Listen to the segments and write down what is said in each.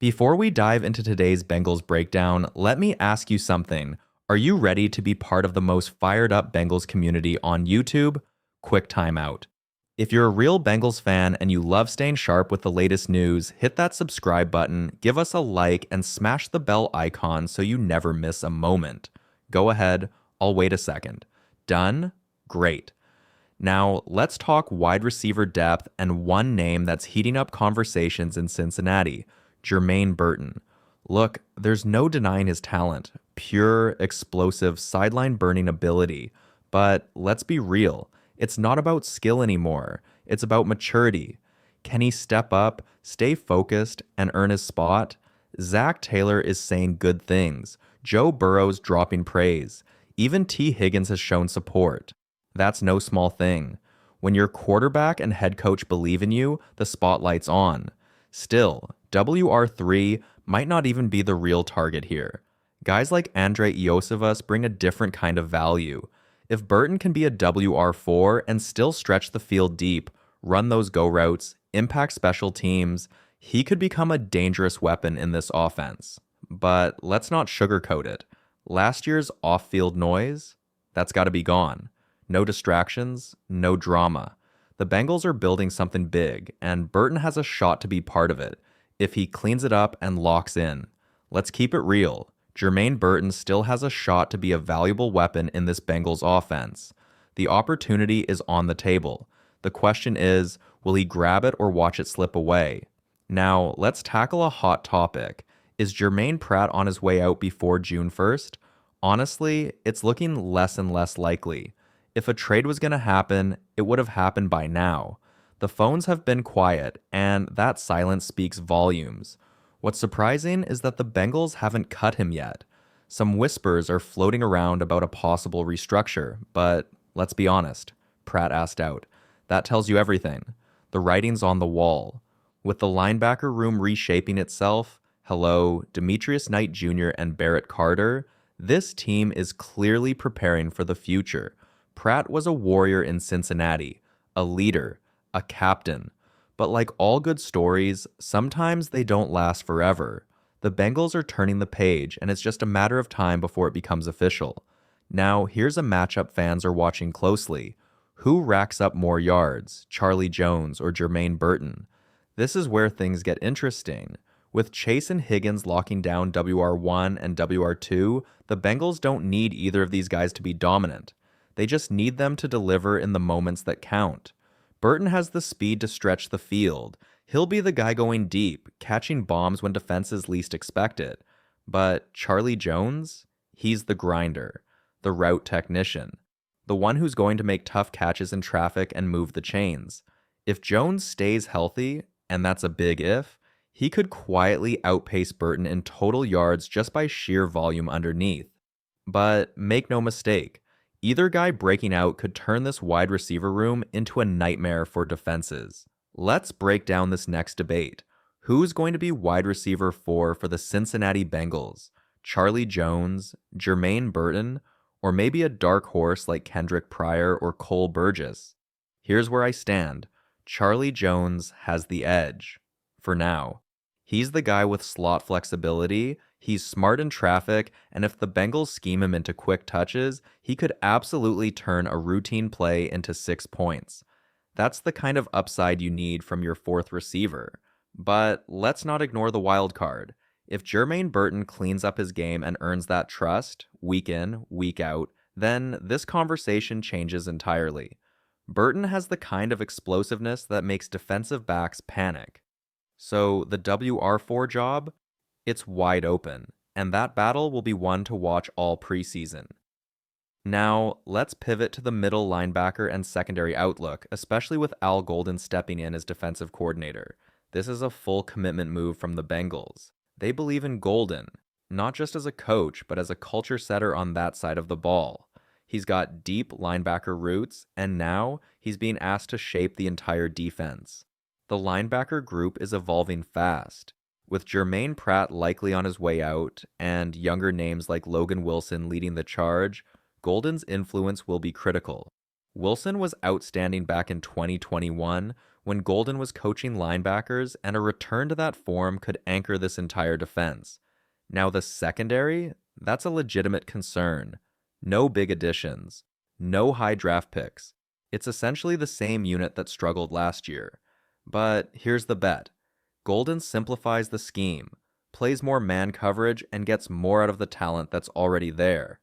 Before we dive into today's Bengals breakdown, let me ask you something. Are you ready to be part of the most fired up Bengals community on YouTube? Quick timeout. If you're a real Bengals fan and you love staying sharp with the latest news, hit that subscribe button, give us a like, and smash the bell icon so you never miss a moment. Go ahead, I'll wait a second. Done? Great. Now, let's talk wide receiver depth and one name that's heating up conversations in Cincinnati, Jermaine Burton. Look, there's no denying his talent, pure, explosive, sideline burning ability. But let's be real, it's not about skill anymore, it's about maturity. Can he step up, stay focused, and earn his spot? Zach Taylor is saying good things. Joe Burrow's dropping praise. Even T. Higgins has shown support. That's no small thing. When your quarterback and head coach believe in you, the spotlight's on. Still, WR3 might not even be the real target here. Guys like Andre Iosivas bring a different kind of value. If Burton can be a WR4 and still stretch the field deep, run those go routes, impact special teams, he could become a dangerous weapon in this offense. But let's not sugarcoat it. Last year's off-field noise, that's got to be gone. No distractions, no drama. The Bengals are building something big, and Burton has a shot to be part of it, if he cleans it up and locks in. Let's keep it real. Germaine Burton still has a shot to be a valuable weapon in this Bengals offense. The opportunity is on the table. The question is, will he grab it or watch it slip away? Now, let's tackle a hot topic. Is Germaine Pratt on his way out before June 1st? Honestly, it's looking less and less likely. If a trade was going to happen, it would have happened by now. The phones have been quiet, and that silence speaks volumes. What's surprising is that the Bengals haven't cut him yet. Some whispers are floating around about a possible restructure, but let's be honest, Pratt asked out. That tells you everything. The writing's on the wall. With the linebacker room reshaping itself, hello, Demetrius Knight Jr. and Barrett Carter, this team is clearly preparing for the future. Pratt was a warrior in Cincinnati, a leader, a captain. But like all good stories, sometimes they don't last forever. The Bengals are turning the page, and it's just a matter of time before it becomes official. Now, here's a matchup fans are watching closely. Who racks up more yards, Charlie Jones or Jermaine Burton? This is where things get interesting. With Chase and Higgins locking down WR1 and WR2, the Bengals don't need either of these guys to be dominant. They just need them to deliver in the moments that count. Burton has the speed to stretch the field. He'll be the guy going deep, catching bombs when defenses least expect it. But Charlie Jones? He's the grinder, the route technician, the one who's going to make tough catches in traffic and move the chains. If Jones stays healthy, and that's a big if, he could quietly outpace Burton in total yards just by sheer volume underneath. But make no mistake, either guy breaking out could turn this wide receiver room into a nightmare for defenses. Let's break down this next debate. Who's going to be wide receiver 4 for the Cincinnati Bengals? Charlie Jones, Jermaine Burton, or maybe a dark horse like Kendrick Pryor or Cole Burgess? Here's where I stand. Charlie Jones has the edge. For now. He's the guy with slot flexibility, he's smart in traffic, and if the Bengals scheme him into quick touches, he could absolutely turn a routine play into 6 points. That's the kind of upside you need from your fourth receiver. But let's not ignore the wild card. If Jermaine Burton cleans up his game and earns that trust, week in, week out, then this conversation changes entirely. Burton has the kind of explosiveness that makes defensive backs panic. So the WR4 job, it's wide open, and that battle will be one to watch all preseason. Now, let's pivot to the middle linebacker and secondary outlook, especially with Al Golden stepping in as defensive coordinator. This is a full commitment move from the Bengals. They believe in Golden, not just as a coach, but as a culture setter on that side of the ball. He's got deep linebacker roots, and now he's being asked to shape the entire defense. The linebacker group is evolving fast. With Germaine Pratt likely on his way out, and younger names like Logan Wilson leading the charge, Golden's influence will be critical. Wilson was outstanding back in 2021 when Golden was coaching linebackers, and a return to that form could anchor this entire defense. Now, the secondary, that's a legitimate concern. No big additions, no high draft picks. It's essentially the same unit that struggled last year. But here's the bet. Golden simplifies the scheme, plays more man coverage, and gets more out of the talent that's already there.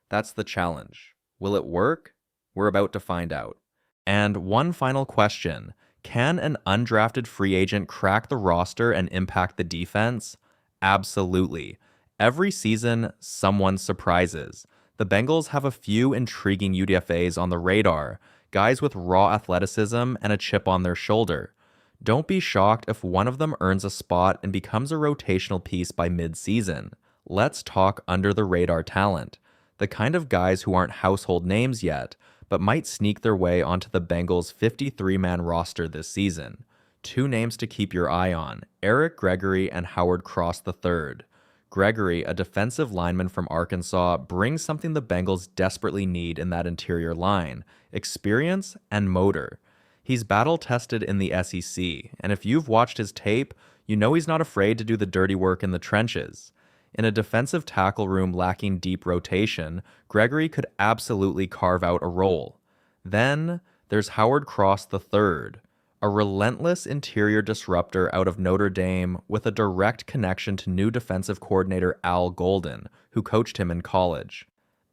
That's the challenge. Will it work? We're about to find out. And one final question. Can an undrafted free agent crack the roster and impact the defense? Absolutely. Every season, someone surprises. The Bengals have a few intriguing UDFAs on the radar, guys with raw athleticism and a chip on their shoulder. Don't be shocked if one of them earns a spot and becomes a rotational piece by mid-season. Let's talk under-the-radar talent. The kind of guys who aren't household names yet, but might sneak their way onto the Bengals' 53-man roster this season. Two names to keep your eye on, Eric Gregory and Howard Cross III. Gregory, a defensive lineman from Arkansas, brings something the Bengals desperately need in that interior line, experience and motor. He's battle-tested in the SEC, and if you've watched his tape, you know he's not afraid to do the dirty work in the trenches. In a defensive tackle room lacking deep rotation, Gregory could absolutely carve out a role. Then there's Howard Cross III, a relentless interior disruptor out of Notre Dame with a direct connection to new defensive coordinator Al Golden, who coached him in college.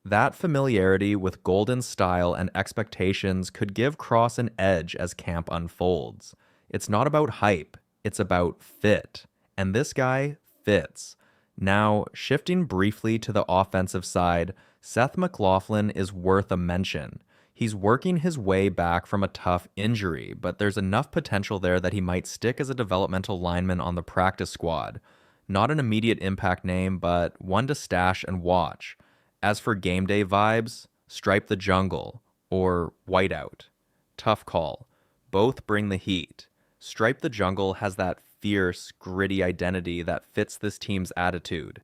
That familiarity with Golden's style and expectations could give Cross an edge as camp unfolds. It's not about hype, it's about fit. And this guy fits. Now, shifting briefly to the offensive side, Seth McLofflin is worth a mention. He's working his way back from a tough injury, but there's enough potential there that he might stick as a developmental lineman on the practice squad. Not an immediate impact name, but one to stash and watch. As for game day vibes, Stripe the Jungle, or Whiteout. Tough call. Both bring the heat. Stripe the Jungle has that fierce, gritty identity that fits this team's attitude.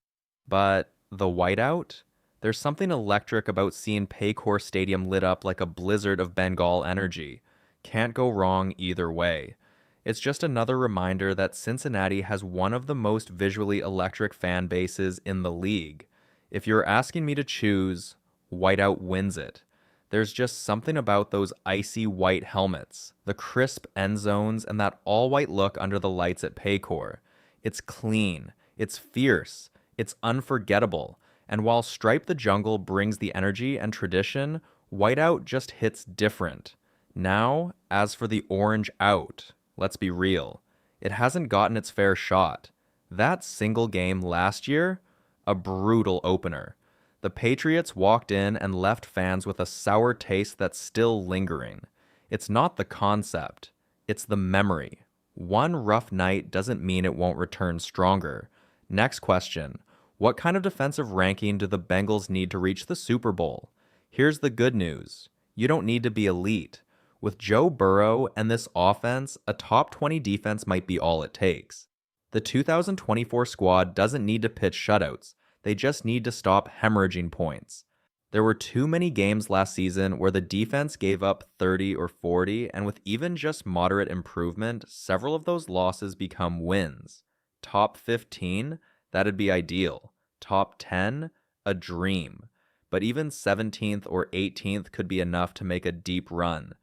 But the Whiteout? There's something electric about seeing Paycor Stadium lit up like a blizzard of Bengal energy. Can't go wrong either way. It's just another reminder that Cincinnati has one of the most visually electric fan bases in the league. If you're asking me to choose, Whiteout wins it. There's just something about those icy white helmets, the crisp end zones, and that all-white look under the lights at Paycor. It's clean, it's fierce, it's unforgettable, and while Stripe the Jungle brings the energy and tradition, Whiteout just hits different. Now, as for the Orange Out, let's be real, it hasn't gotten its fair shot. That single game last year, a brutal opener. The Patriots walked in and left fans with a sour taste that's still lingering. It's not the concept, it's the memory. One rough night doesn't mean it won't return stronger. Next question. What kind of defensive ranking do the Bengals need to reach the Super Bowl? Here's the good news. You don't need to be elite. With Joe Burrow and this offense, a top 20 defense might be all it takes. The 2024 squad doesn't need to pitch shutouts. They just need to stop hemorrhaging points. There were too many games last season where the defense gave up 30 or 40, and with even just moderate improvement, several of those losses become wins. Top 15? That'd be ideal. Top 10? A dream. But even 17th or 18th could be enough to make a deep run.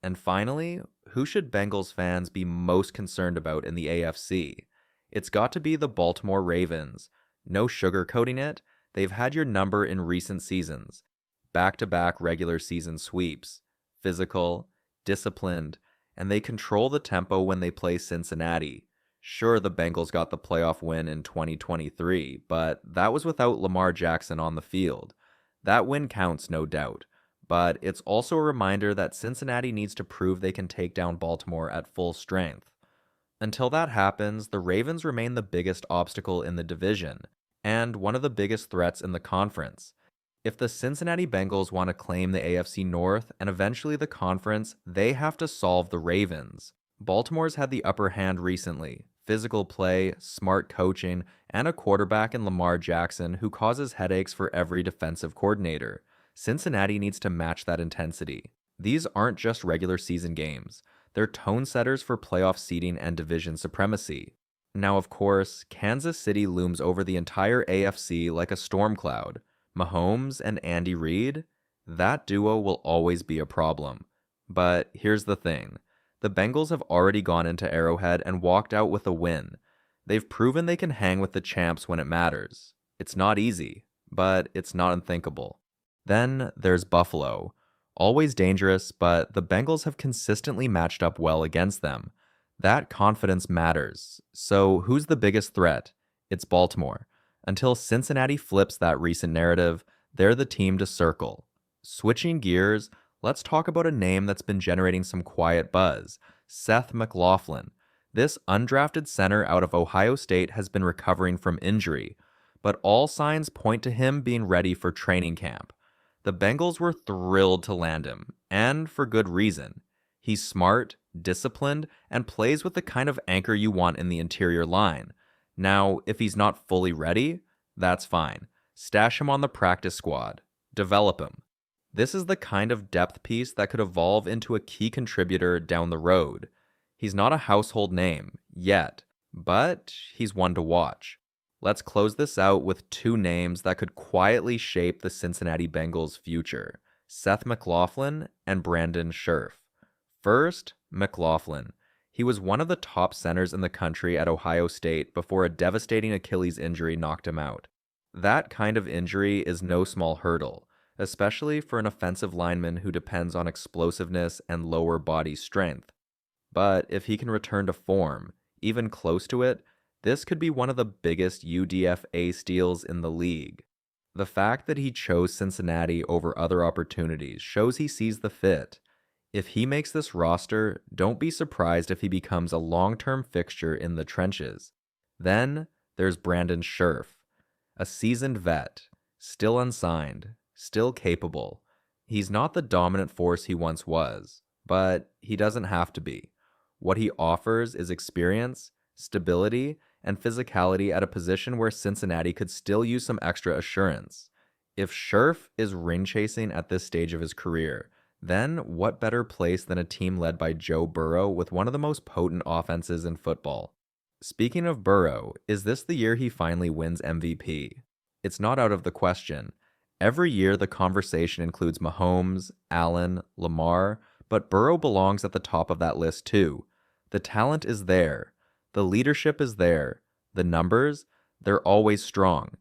And finally, who should Bengals fans be most concerned about in the AFC? It's got to be the Baltimore Ravens. No sugarcoating it, they've had your number in recent seasons. Back-to-back regular season sweeps. Physical, disciplined, and they control the tempo when they play Cincinnati. Sure, the Bengals got the playoff win in 2023, but that was without Lamar Jackson on the field. That win counts, no doubt, but it's also a reminder that Cincinnati needs to prove they can take down Baltimore at full strength. Until that happens, the Ravens remain the biggest obstacle in the division, and one of the biggest threats in the conference. If the Cincinnati Bengals want to claim the AFC North and eventually the conference, they have to solve the Ravens. Baltimore's had the upper hand recently. Physical play, smart coaching, and a quarterback in Lamar Jackson who causes headaches for every defensive coordinator. Cincinnati needs to match that intensity. These aren't just regular season games. They're tone setters for playoff seeding and division supremacy. Now, of course, Kansas City looms over the entire AFC like a storm cloud. Mahomes and Andy Reid, that duo will always be a problem. But here's the thing. The Bengals have already gone into Arrowhead and walked out with a win. They've proven they can hang with the champs when it matters. It's not easy, but it's not unthinkable. Then there's Buffalo. Always dangerous, but the Bengals have consistently matched up well against them. That confidence matters. So who's the biggest threat? It's Baltimore. Until Cincinnati flips that recent narrative, they're the team to circle. Switching gears, let's talk about a name that's been generating some quiet buzz, Seth McLofflin. This undrafted center out of Ohio State has been recovering from injury, but all signs point to him being ready for training camp. The Bengals were thrilled to land him, and for good reason. He's smart, disciplined, and plays with the kind of anchor you want in the interior line. Now, if he's not fully ready, that's fine. Stash him on the practice squad. Develop him. This is the kind of depth piece that could evolve into a key contributor down the road. He's not a household name, yet, but he's one to watch. Let's close this out with two names that could quietly shape the Cincinnati Bengals' future, Seth McLofflin and Brandon Scherff. First, McLofflin. He was one of the top centers in the country at Ohio State before a devastating Achilles injury knocked him out. That kind of injury is no small hurdle, especially for an offensive lineman who depends on explosiveness and lower body strength. But if he can return to form, even close to it, this could be one of the biggest UDFA steals in the league. The fact that he chose Cincinnati over other opportunities shows he sees the fit. If he makes this roster, don't be surprised if he becomes a long-term fixture in the trenches. Then there's Brandon Scherff, a seasoned vet, still unsigned, still capable. He's not the dominant force he once was, but he doesn't have to be. What he offers is experience, stability, and physicality at a position where Cincinnati could still use some extra assurance. If Scherff is ring-chasing at this stage of his career, then what better place than a team led by Joe Burrow with one of the most potent offenses in football? Speaking of Burrow, is this the year he finally wins MVP? It's not out of the question. Every year the conversation includes Mahomes, Allen, Lamar, but Burrow belongs at the top of that list too. The talent is there. The leadership is there. The numbers, they're always strong.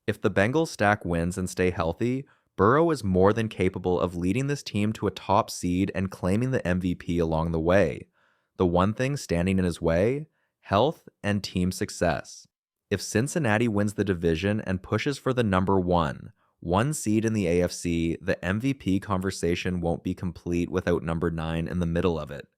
If the Bengals stack wins and stay healthy, Burrow is more than capable of leading this team to a top seed and claiming the MVP along the way. The one thing standing in his way? Health and team success. If Cincinnati wins the division and pushes for the number one seed in the AFC, the MVP conversation won't be complete without number 9 in the middle of it.